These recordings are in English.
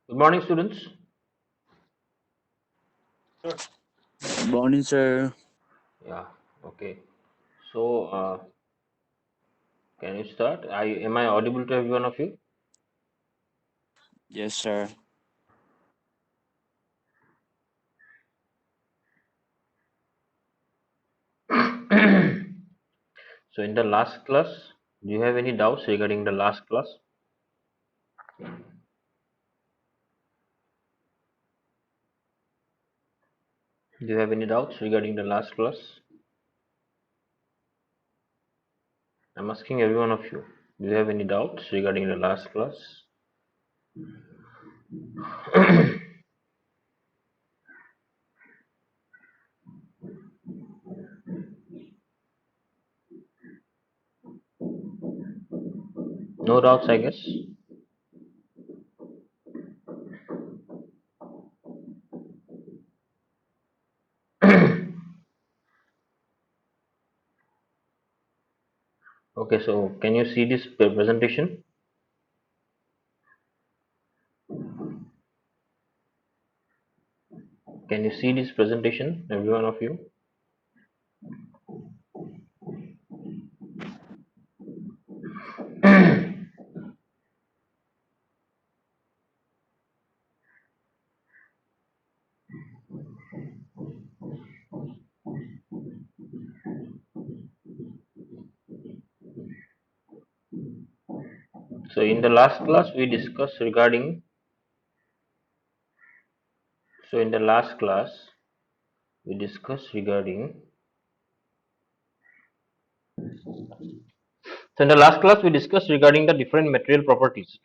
Good morning, students. Morning, sir. Yeah, okay. So, can you start? Am I audible to every one of you? Yes, sir. So, in the last class, do you have any doubts regarding the last class? Do you have any doubts regarding the last class? I'm asking every one of you. Do you have any doubts regarding the last class? No doubts, I guess. Okay, so can you see this presentation? Can you see this presentation, every one of you? So, in the last class, we discussed regarding. So, in the last class, we discussed regarding. So in the last class we discussed regarding the different material properties.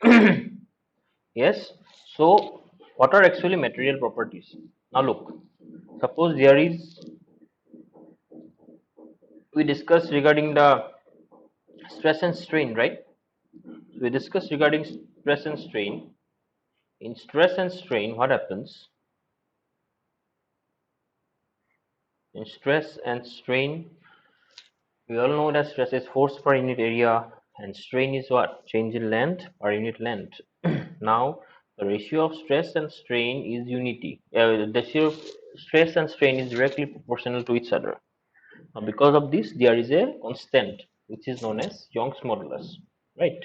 Yes. So what are actually material properties? Now look, suppose there is, we discussed regarding the stress and strain, right? So we discussed regarding stress and strain. In stress and strain, what happens? In stress and strain, we all know that stress is force per unit area and strain is what? Change in length per unit length. Now, the ratio of stress and strain is unity. The ratio of stress and strain is directly proportional to each other. Now, because of this, there is a constant which is known as Young's modulus, right?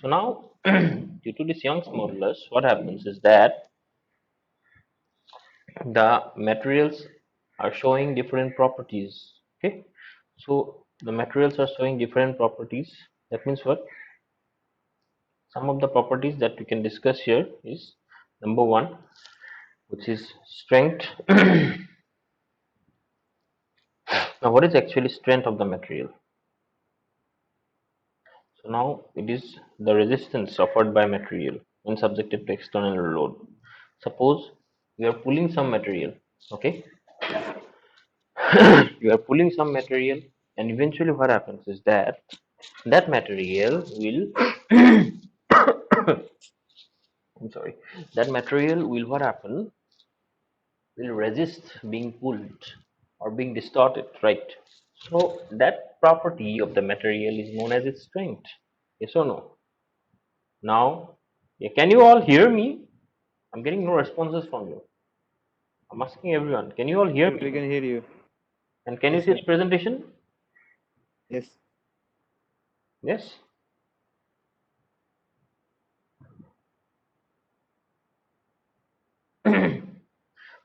So now, due to this Young's modulus, what happens is that the materials are showing different properties. Okay, so the materials are showing different properties. That means what? Some of the properties that we can discuss here is number one, which is strength. Now, what is actually strength of the material? So now it is the resistance suffered by material when subjected to external load. Suppose you are pulling some material, okay? You are pulling some material, and eventually what happens is that that material will I'm sorry, that material will what happen will resist being pulled or being distorted, right? So that property of the material is known as its strength. Yes or no? Now, yeah, can you all hear me? I'm getting no responses from you. I'm asking everyone, can you all hear Yes, we me? can hear you. And can you Yes, see sir. this presentation? Yes. Yes.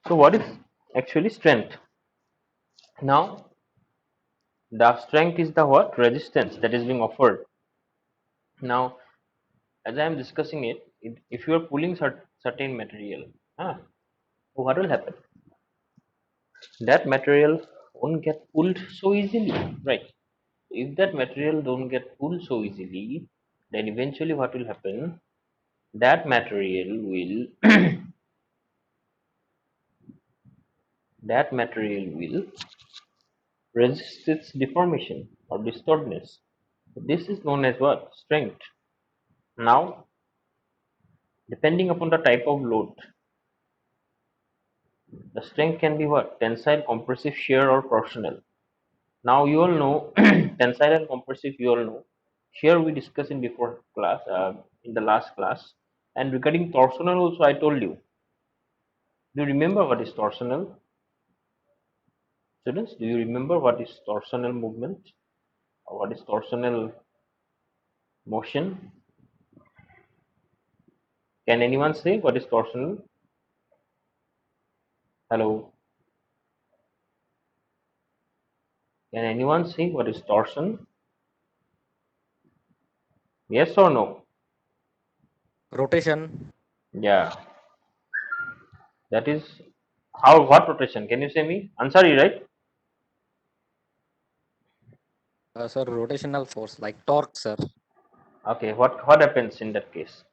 So what is actually strength? Now, the strength is the what? Resistance that is being offered. Now, as I am discussing it, if you are pulling certain material, so what will happen? That material won't get pulled so easily, right? If that material don't get pulled so easily, then eventually what will happen? That material will that material will resist its deformation or distortness. This is known as what? Strength. Now, depending upon the type of load, the strength can be what? Tensile, compressive, shear, or torsional. Now you all know tensile and compressive. You all know. Shear we discussed in before class, in the last class. And regarding torsional also, I told you. Do you remember what is torsional? Students, do you remember what is torsional movement or what is torsional motion? Can anyone say what is torsional? Hello. Can anyone say what is torsion? Yes or no? Rotation. Yeah, that is how what rotation? Can you say me? Ansari, right? Sir, rotational force like torque, sir. Okay, what happens in that case?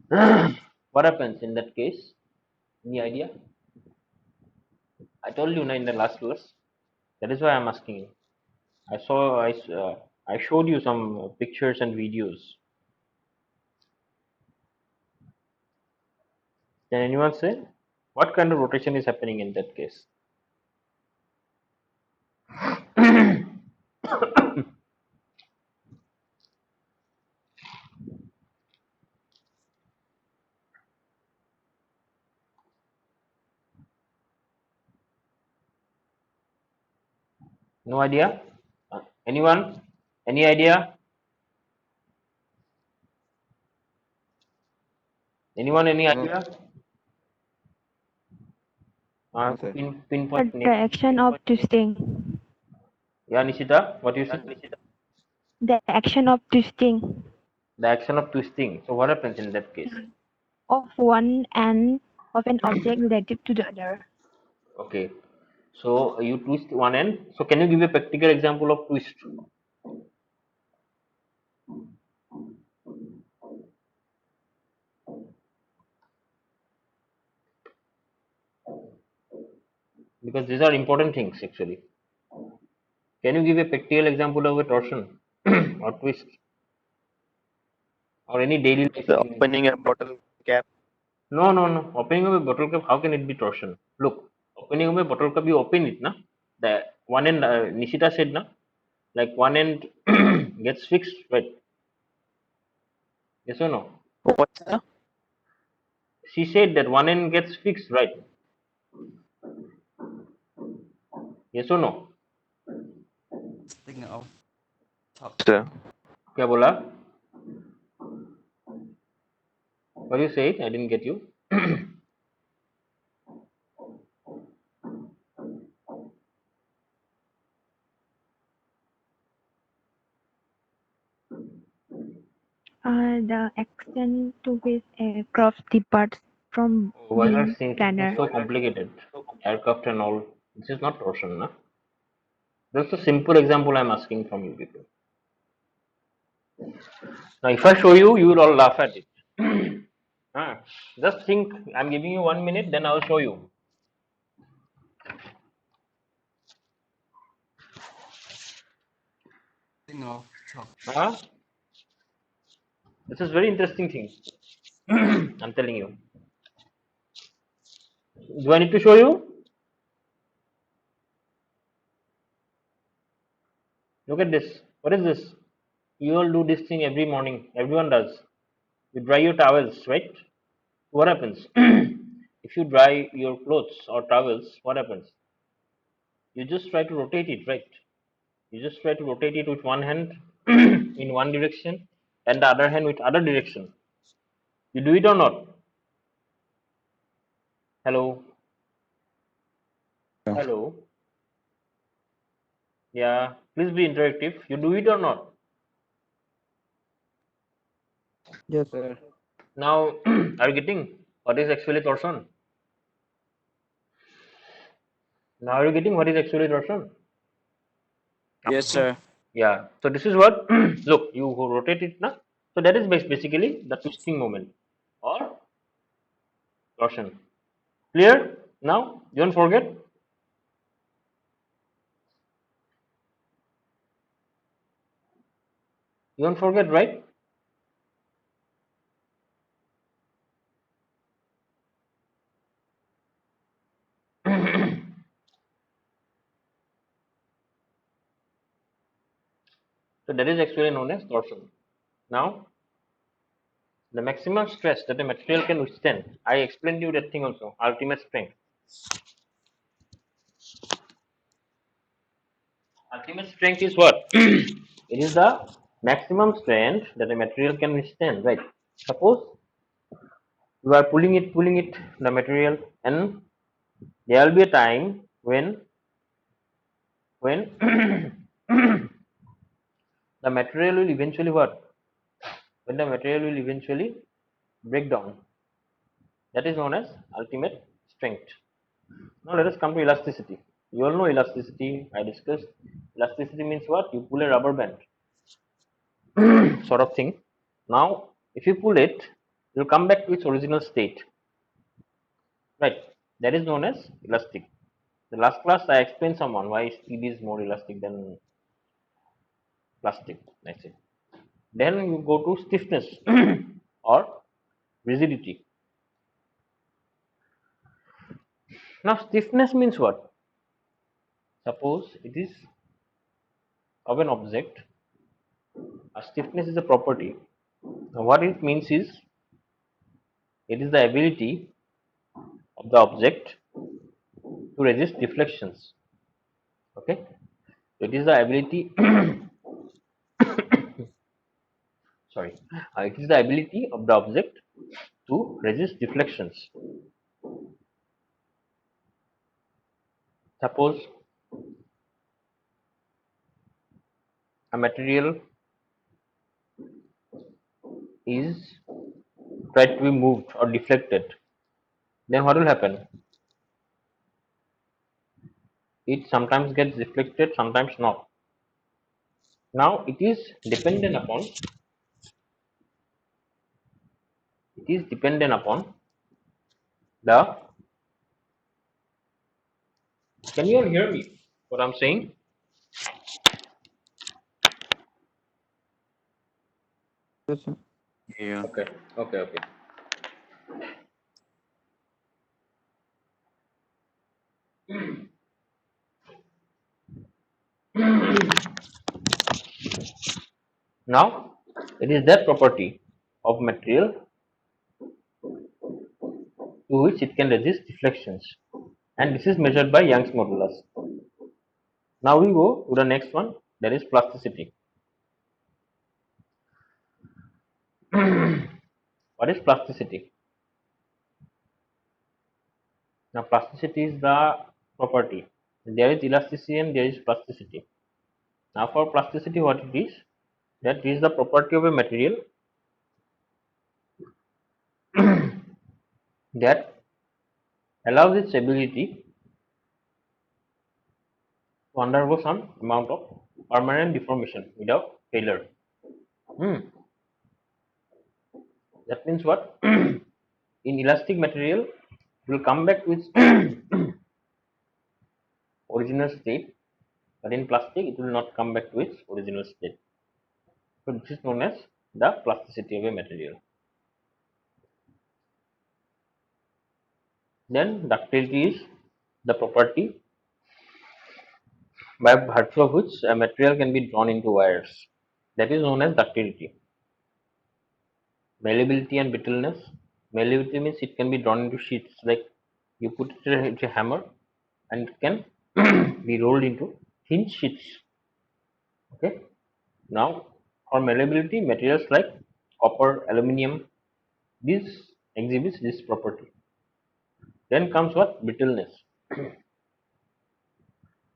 What happens in that case? Any idea? I told you in the last class. That is why I'm asking you. I showed you some pictures and videos. Can anyone say what kind of rotation is happening in that case? No idea? Anyone? Any idea? Anyone? Any No, idea? no, sir. Pinpoint The name. action of twisting. Yeah, Nishita, what do you say? The action of twisting The action of twisting. So what happens in that case? of one end of an object relative to the other. Okay. So you twist one end. So can you give a practical example of twist? Because these are important things actually. Can you give a practical example of a torsion or twist or any daily life The thing? opening a bottle cap. No, no, no. Opening of a bottle cap, how can it be torsion? Look, opening of a bottle cap, you open it, na? The one end, Nishita said, na? Like one end gets fixed, right? Yes or no? What's the She said that one end gets fixed, right? Yes or no? Thing of sir? क्या बोला? What do you say? I didn't get you. The action to which a craft departs from Why are being things planar. so complicated? Aircraft and all. This is not torsion, na? Just a simple example I'm asking from you people. Now, if I show you, you will all laugh at it. Ah, just think, I'm giving you 1 minute, then I'll show you. thing of Ah, this is very interesting thing. I'm telling you. Do I need to show you? Look at this. What is this? You all do this thing every morning. Everyone does. You dry your towels, right? What happens? If you dry your clothes or towels, what happens? You just try to rotate it, right? You just try to rotate it with one hand in one direction and the other hand with other direction. You do it or not? Hello? Yeah. Hello? Yeah, please be interactive. You do it or not? Yes, sir. Now, are you getting what is actually torsion? Now, are you getting what is actually torsion? Yes, sir. Yeah. So this is what. Look, you rotate it, na? So that is basically the twisting moment or torsion. Clear? Now, don't forget. Don't forget, right? So that is actually known as torsion. Now, the maximum stress that a material can withstand, I explained you that thing also, ultimate strength. Ultimate strength is what? It is the maximum strength that a material can withstand, right? Suppose you are pulling it, the material, and there will be a time when the material will eventually what? When the material will eventually break down. That is known as ultimate strength. Now let us come to elasticity. You all know elasticity. I discussed. Elasticity means what? You pull a rubber band, sort of thing. Now, if you pull it, it will come back to its original state. Right. That is known as elastic. The last class I explained someone why steel is more elastic than plastic. That's it. Then you go to stiffness or rigidity. Now stiffness means what? Suppose it is of an object. A stiffness is a property. Now what it means is it is the ability of the object to resist deflections. Okay. It is the ability sorry. It is the ability of the object to resist deflections. Suppose a material is tried to be moved or deflected, then what will happen? It sometimes gets deflected, sometimes not. Now it is dependent upon the, can you all hear me what I'm saying? Yes, sir. Yeah. Okay, okay, okay. Now it is that property of material to which it can resist deflections, and this is measured by Young's modulus. Now we go to the next one, that is plasticity. What is plasticity? Now plasticity is the property. There is elasticity and there is plasticity. Now for plasticity, what it is? That is the property of a material that allows its ability to undergo some amount of permanent deformation without failure. Hmm. That means what? In elastic material, it will come back to its original state, but in plastic, it will not come back to its original state. So this is known as the plasticity of a material. Then ductility is the property by virtue of which a material can be drawn into wires. That is known as ductility. Malleability and brittleness. Malleability means it can be drawn into sheets, like you put it into a hammer and it can be rolled into thin sheets. Okay. Now for malleability, materials like copper, aluminium, these exhibits this property. Then comes what? Brittleness.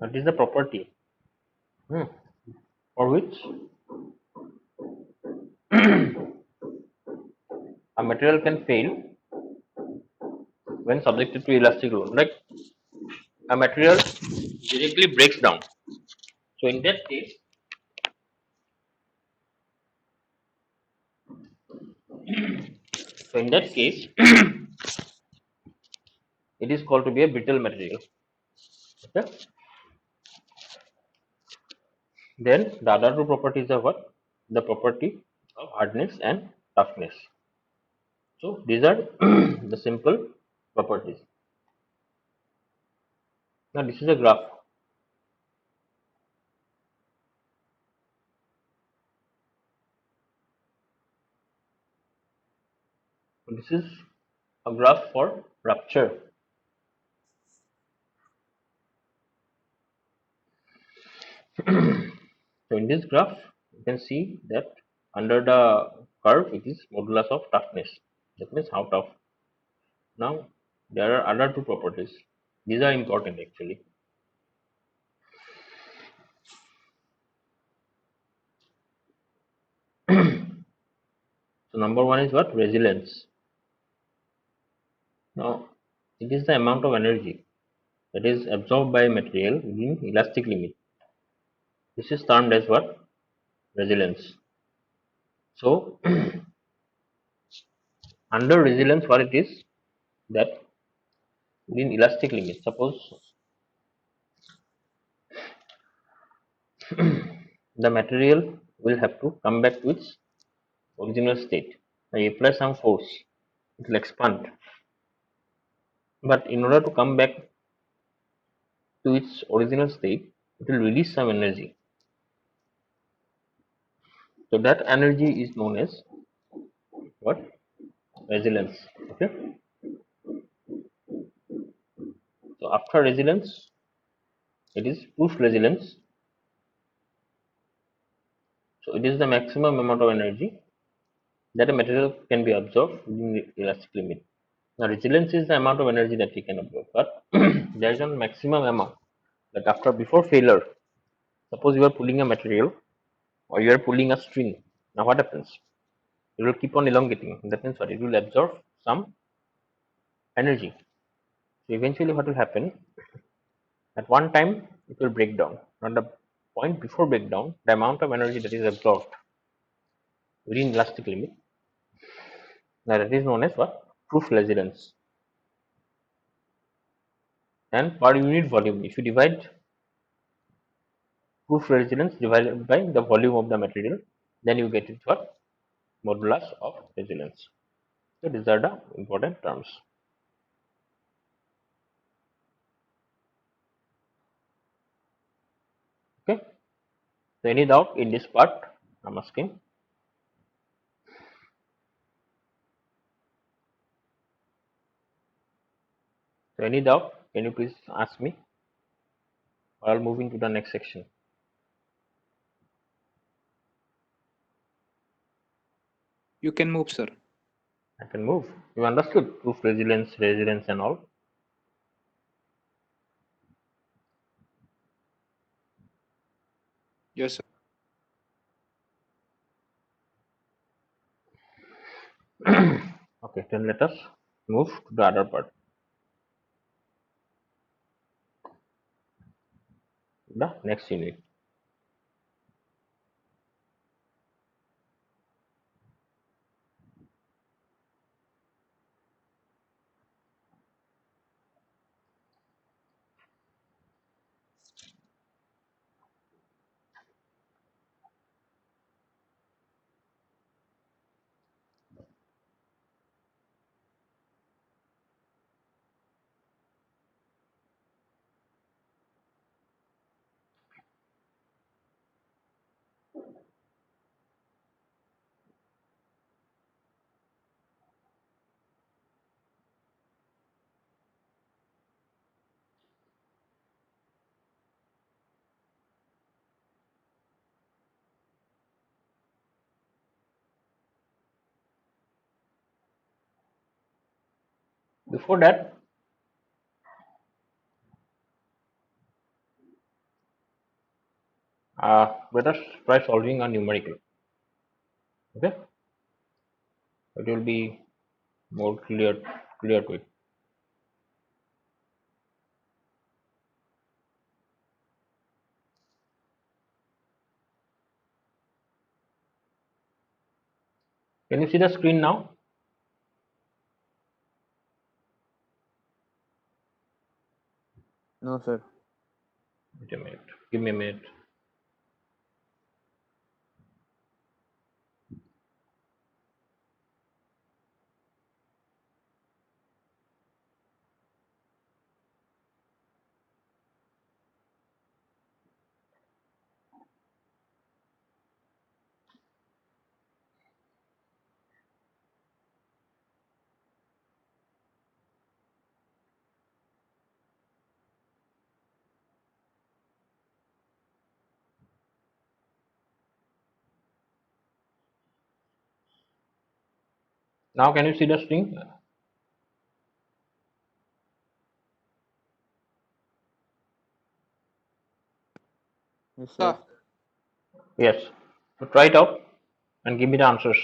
That is the property for which a material can fail when subjected to elastic load. Like a material directly breaks down. So in that case, it is called to be a brittle material. Okay. Then the other two properties are what? The property of hardness and toughness. So these are the simple properties. Now this is a graph. This is a graph for rupture. So in this graph, you can see that under the curve it is modulus of toughness. That means how tough. Now there are other two properties. These are important actually. So number one is what? Resilience. Now it is the amount of energy that is absorbed by a material within elastic limit. This is termed as what? Resilience. So under resilience, what it is that within elastic limit, suppose the material will have to come back to its original state. I apply some force, it will expand. But in order to come back to its original state, it will release some energy. So that energy is known as what? Resilience. Okay. So after resilience, it is proof resilience. So it is the maximum amount of energy that a material can be absorbed within the elastic limit. Now resilience is the amount of energy that we can absorb, but there is a maximum amount that before failure, suppose you are pulling a material or you are pulling a string. Now what happens? It will keep on elongating. That means what? It will absorb some energy. So eventually what will happen? At one time it will break down. Now the point before breakdown, the amount of energy that is absorbed within elastic limit, now that is known as what? Proof resilience. And per unit volume, if you divide proof resilience divided by the volume of the material, then you get it what? Modulus of resilience. So these are the important terms. Okay. So any doubt in this part? I'm asking. So any doubt? Can you please ask me? Or I'll move into the next section. You can move, sir. I can move. You understood proof resilience, and all. Yes, sir. Okay, then let us move to the other part. The next unit. Before that, let us try solving a numerical. Okay, it will be more clear to it. Can you see the screen now? No, sir. Wait a minute. Give me a minute. Now can you see the string? Yes, Sir. sir. Yes. So try it out and give me the answers.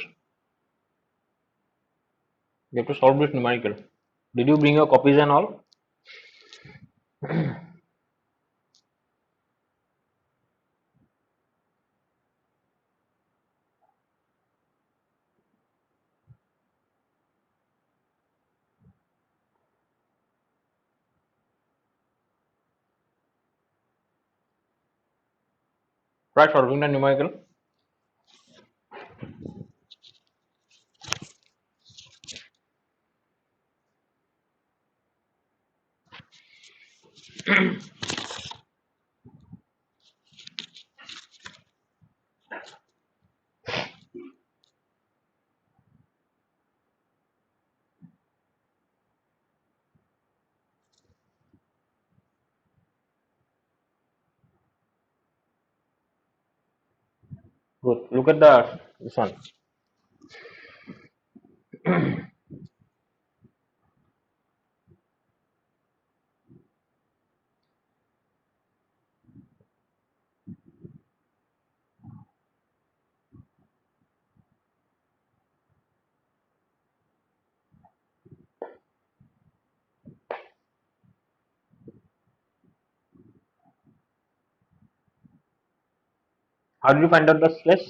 You have to solve this numerical. Did you bring your copies and all? Try solving the numerical. Good. Look at this one. How did you find out the slash?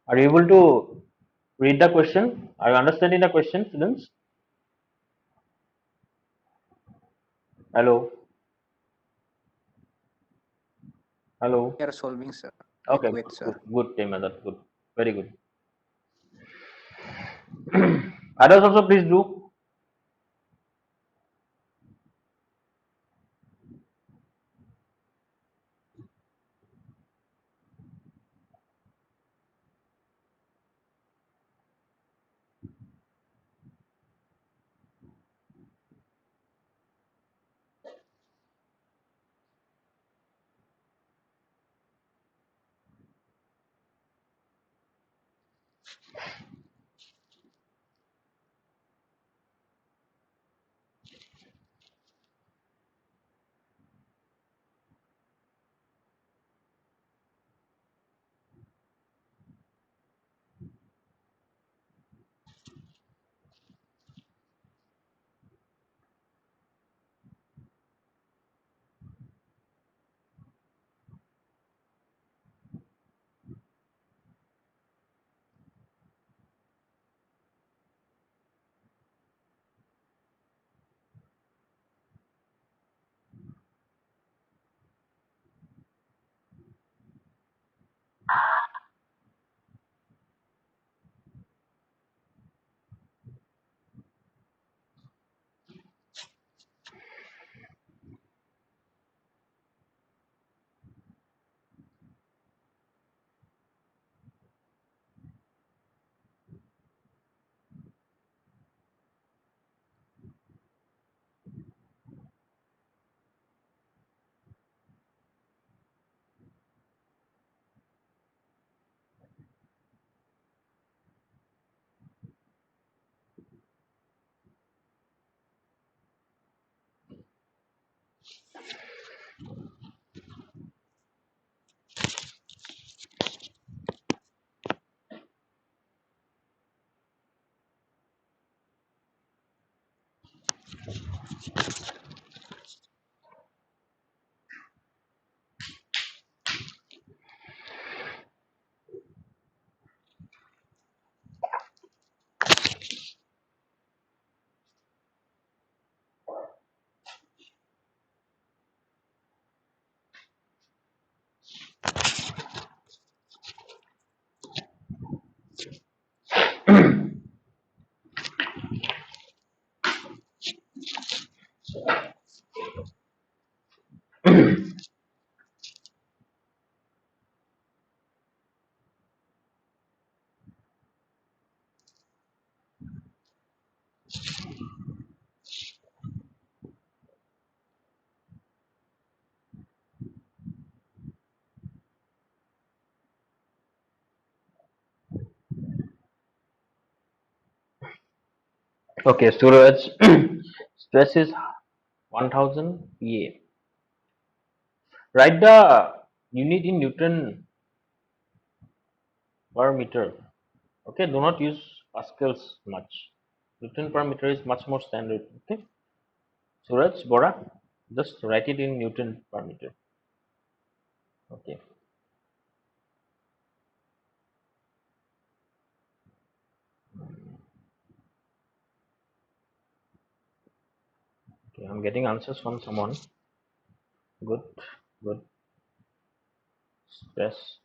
Are you able to read the question? Are you understanding the question, students? Hello? Hello? We are solving, sir. Okay, Wait, sir. good, Temadar, good. Very good. Others also please do. Okay, Suraj, stress is 1000 PA. Write the unit in Newton per meter. Okay, do not use pascals much. Newton per meter is much more standard. Okay, Suraj, Bora, just write it in Newton per meter. Okay, okay, I'm getting answers from someone. Good, good. Stress.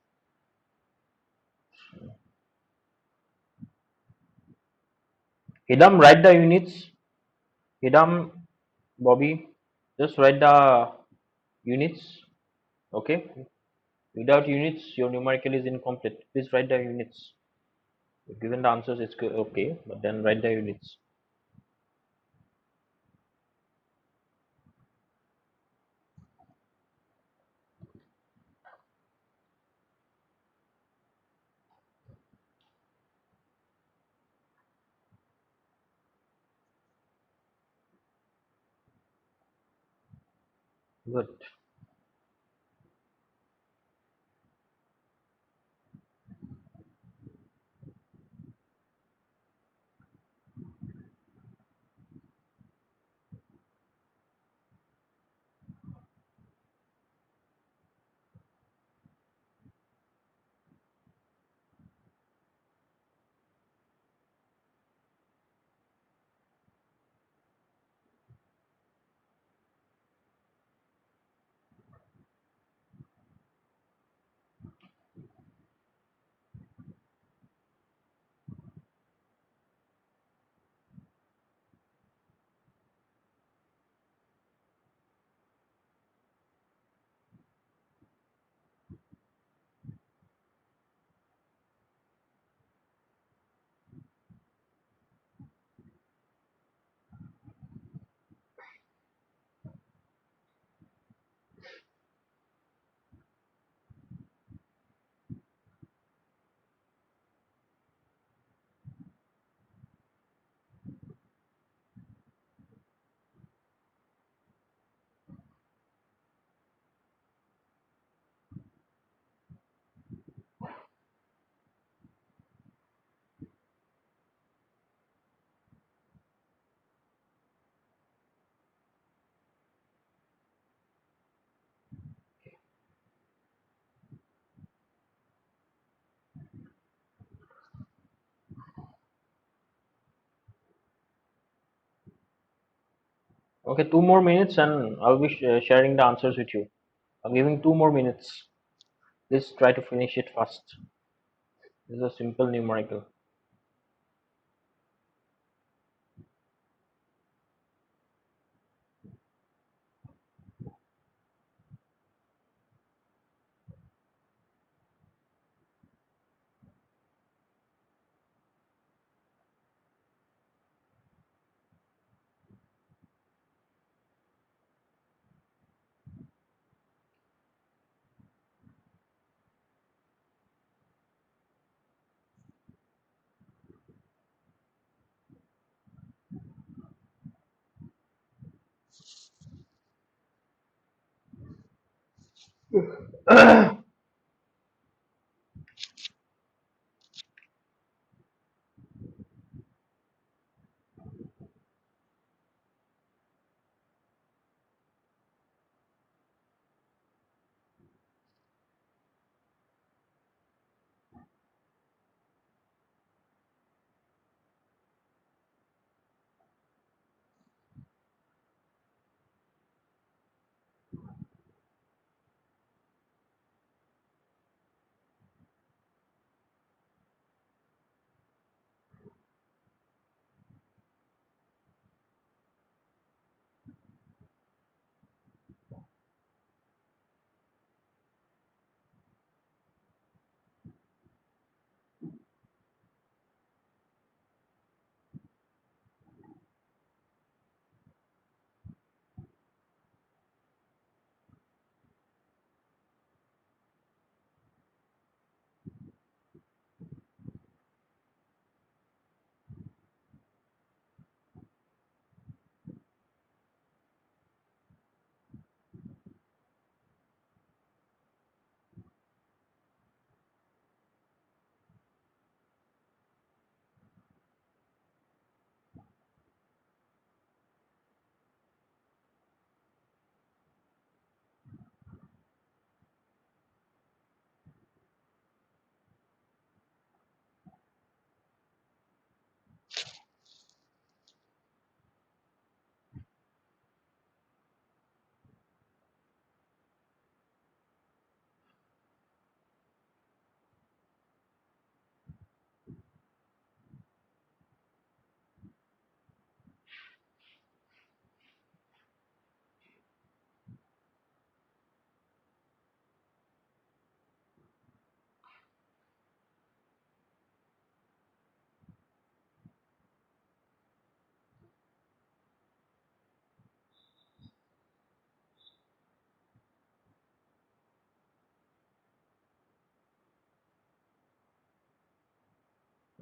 Hidam, write the units. Hidam, Bobby, just write the units. Okay, without units, your numerical is incomplete. Please write the units. Given the answers, it's okay, but then write the units. Good. Okay, 2 more minutes and I'll be sharing the answers with you. I'm giving 2 more minutes. Please try to finish it fast. This is a simple numerical.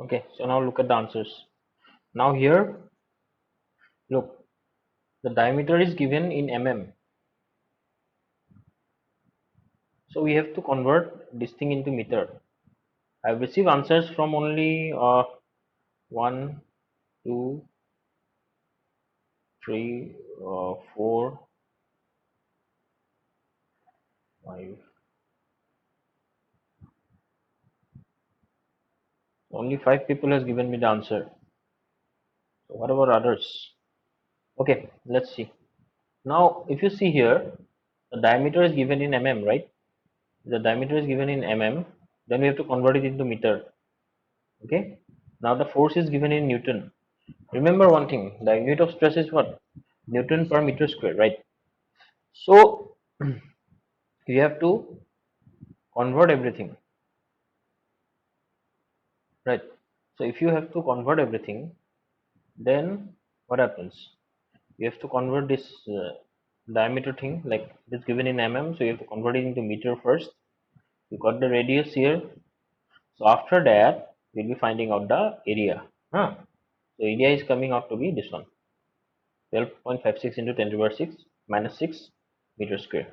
Okay, so now look at the answers. Now here, look, the diameter is given in mm. So we have to convert this thing into meter. I've received answers from only 1, 2, 3, 4, 5. Only 5 people has given me the answer. So what about others? Okay, let's see. Now, if you see here, the diameter is given in mm, right? The diameter is given in mm. Then we have to convert it into meter. Okay. Now the force is given in Newton. Remember one thing: the unit of stress is what? Newton per meter square, right? So you have to convert everything, right? So if you have to convert everything, then what happens? You have to convert this diameter thing, like it is given in mm, so you have to convert it into meter first. You got the radius here, so after that we'll be finding out the area. Huh? So area is coming out to be this one, 12.56 into 10 to the power 6 minus 6 meter square.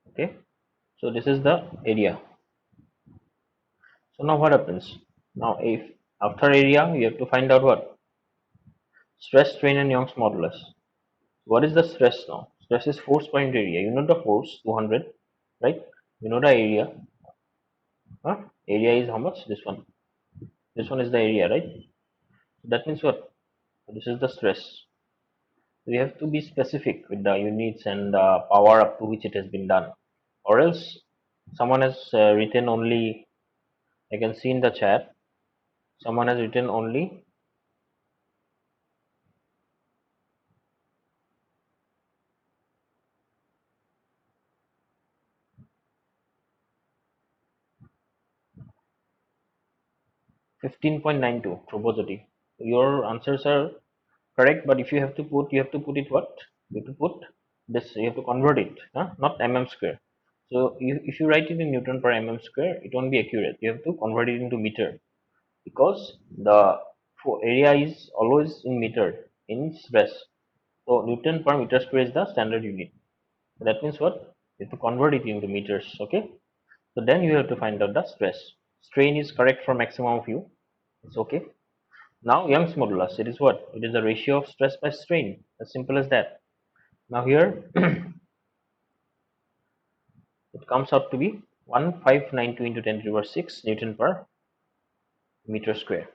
Okay, so this is the area. So now what happens? Now if after area you have to find out what? Stress, strain and Young's modulus. What is the stress now? Stress is force per unit area. You know the force 200, right? You know the area. Huh? Area is how much? This one. This one is the area, right? That means what? This is the stress. We have to be specific with the units and the power up to which it has been done, or else someone has written only. I can see in the chat. Someone has written only 15.92 troposity. Your answers are correct, but if you have to put, you have to put it what? You have to put this. You have to convert it, huh? Not mm square. So if you write it in Newton per mm square, it won't be accurate. You have to convert it into meter, because the area is always in meter in stress. So Newton per meter square is the standard unit. That means what? You have to convert it into meters. Okay. So then you have to find out the stress. Strain is correct for maximum of U. It's okay. Now Young's modulus. It is what? It is the ratio of stress by strain. As simple as that. Now here it comes out to be 1592 into 10 to the power 6 Newton per meter square.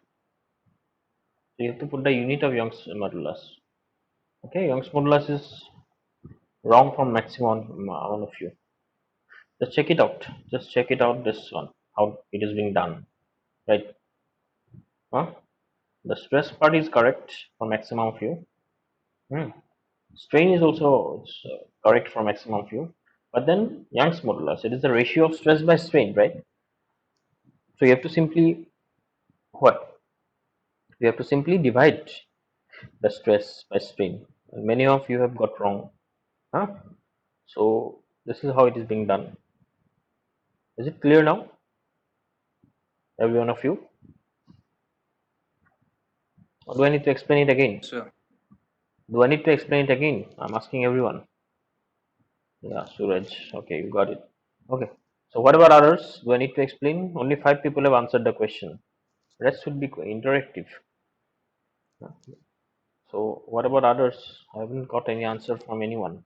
So you have to put the unit of Young's modulus. Okay, Young's modulus is wrong from maximum amount of U. Just check it out. Just check it out. This one, how it is being done, right? Huh? The stress part is correct for maximum of U. Hmm. Strain is also correct for maximum of U. But then Young's modulus, it is the ratio of stress by strain, right? So you have to simply what? You have to simply divide the stress by strain. And many of you have got wrong. Huh? So this is how it is being done. Is it clear now? Every one of you? Or do I need to explain it again? Sir. Do I need to explain it again? I'm asking everyone. Yeah, Suraj. Okay, you got it. Okay. So what about others? Do I need to explain? Only 5 people have answered the question. Rest should be interactive. So what about others? I haven't got any answer from anyone.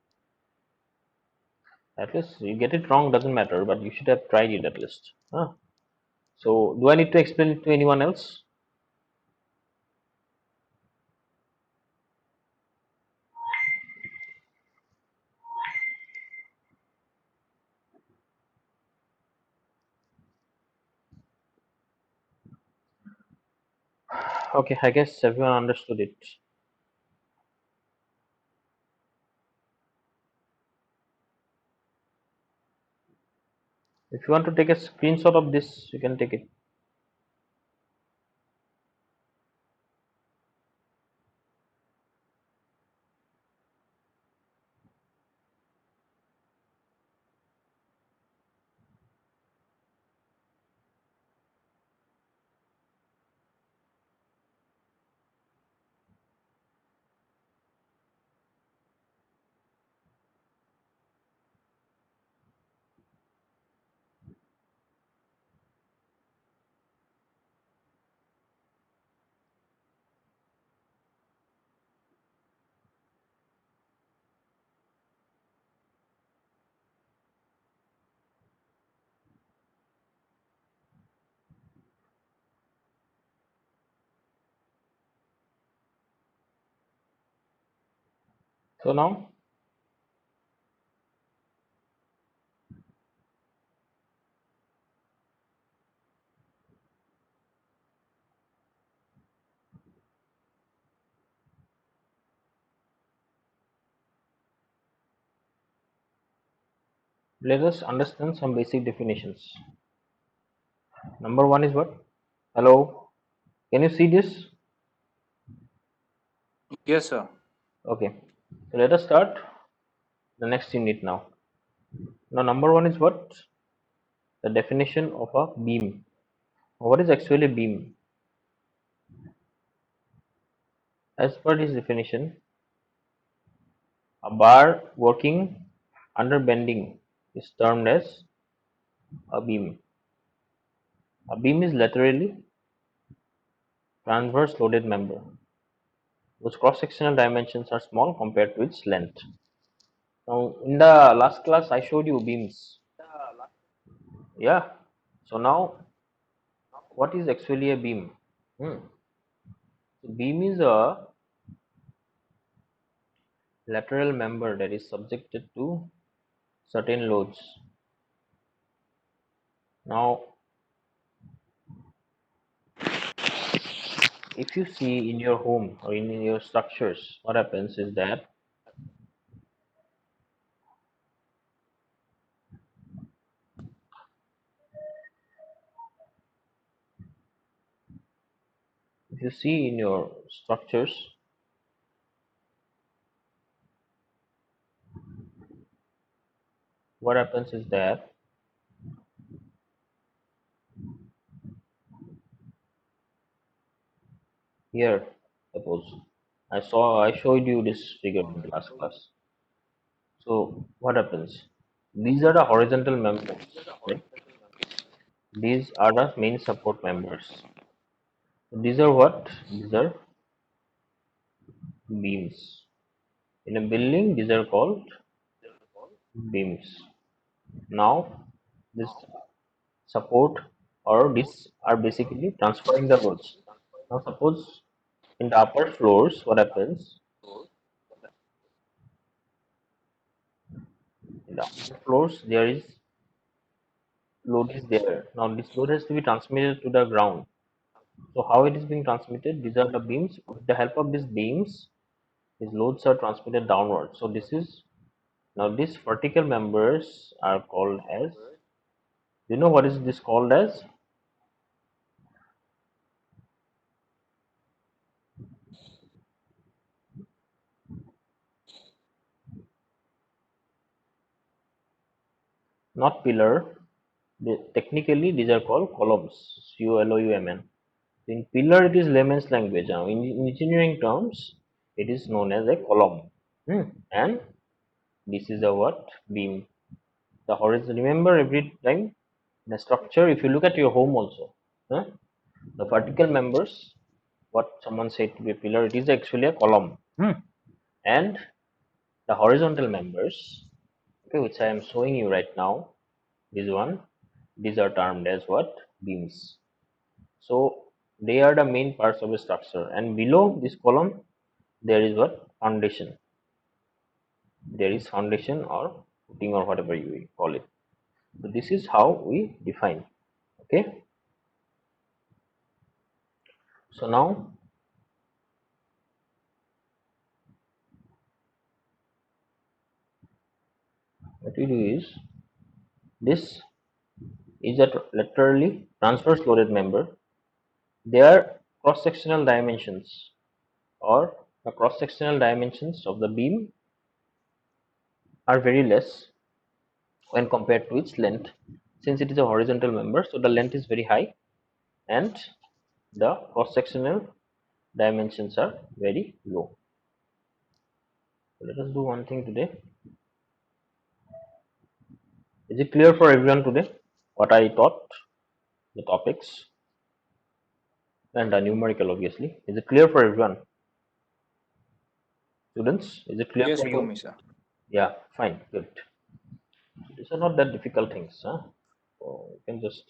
At least you get it wrong doesn't matter, but you should have tried it at least. Huh? So do I need to explain it to anyone else? Okay, I guess everyone understood it. If you want to take a screenshot of this, you can take it. So now let us understand some basic definitions. Number one is what? Hello, can you see this? Yes, sir. Okay, so let us start the next unit now. Now, number one is what? The definition of a beam. What is actually a beam? As per this definition, a bar working under bending is termed as a beam. A beam is laterally transverse loaded member whose cross-sectional dimensions are small compared to its length. Now, in the last class, I showed you beams. Yeah. So now, what is actually a beam? So beam is a lateral member that is subjected to certain loads. Now, if you see in your home or in your structures, what happens is that if you see in your structures, what happens is that here, suppose I showed you this figure in the last class. So what happens? These are the horizontal members, right? These are the main support members. These are what? These are beams. In a building, these are called beams. Now, this support or this are basically transferring the loads. Now, suppose in the upper floors, what happens? In the upper floors, there is load is there. Now, this load has to be transmitted to the ground. So, how it is being transmitted? These are the beams. With the help of these beams, these loads are transmitted downward. So, this is now these vertical members are called as. You know what is this called as? Not pillar. Technically, these are called columns. COLOUM. In pillar, it is layman's language. Now, in engineering terms, it is known as a column. And this is a what? Beam. The horizon. Remember, every time in a structure, if you look at your home also, huh, the vertical members, what someone said to be a pillar, it is actually a column. And the horizontal members, okay, which I am showing you right now, this one, these are termed as what? Beams. So they are the main parts of a structure, and below this column there is what? Foundation. There is foundation or footing or whatever you call it. So this is how we define. Okay. So now what we do is, this is a laterally transverse loaded member. Their cross-sectional dimensions or the cross-sectional dimensions of the beam are very less when compared to its length. Since it is a horizontal member, so the length is very high and the cross-sectional dimensions are very low. So let us do one thing today. Is it clear for everyone today what I taught, the topics and the numerical obviously? Is it clear for everyone? Students, is it clear Yes, for for you? me, sir. Yeah, fine, good. These are not that difficult things, huh? So you can just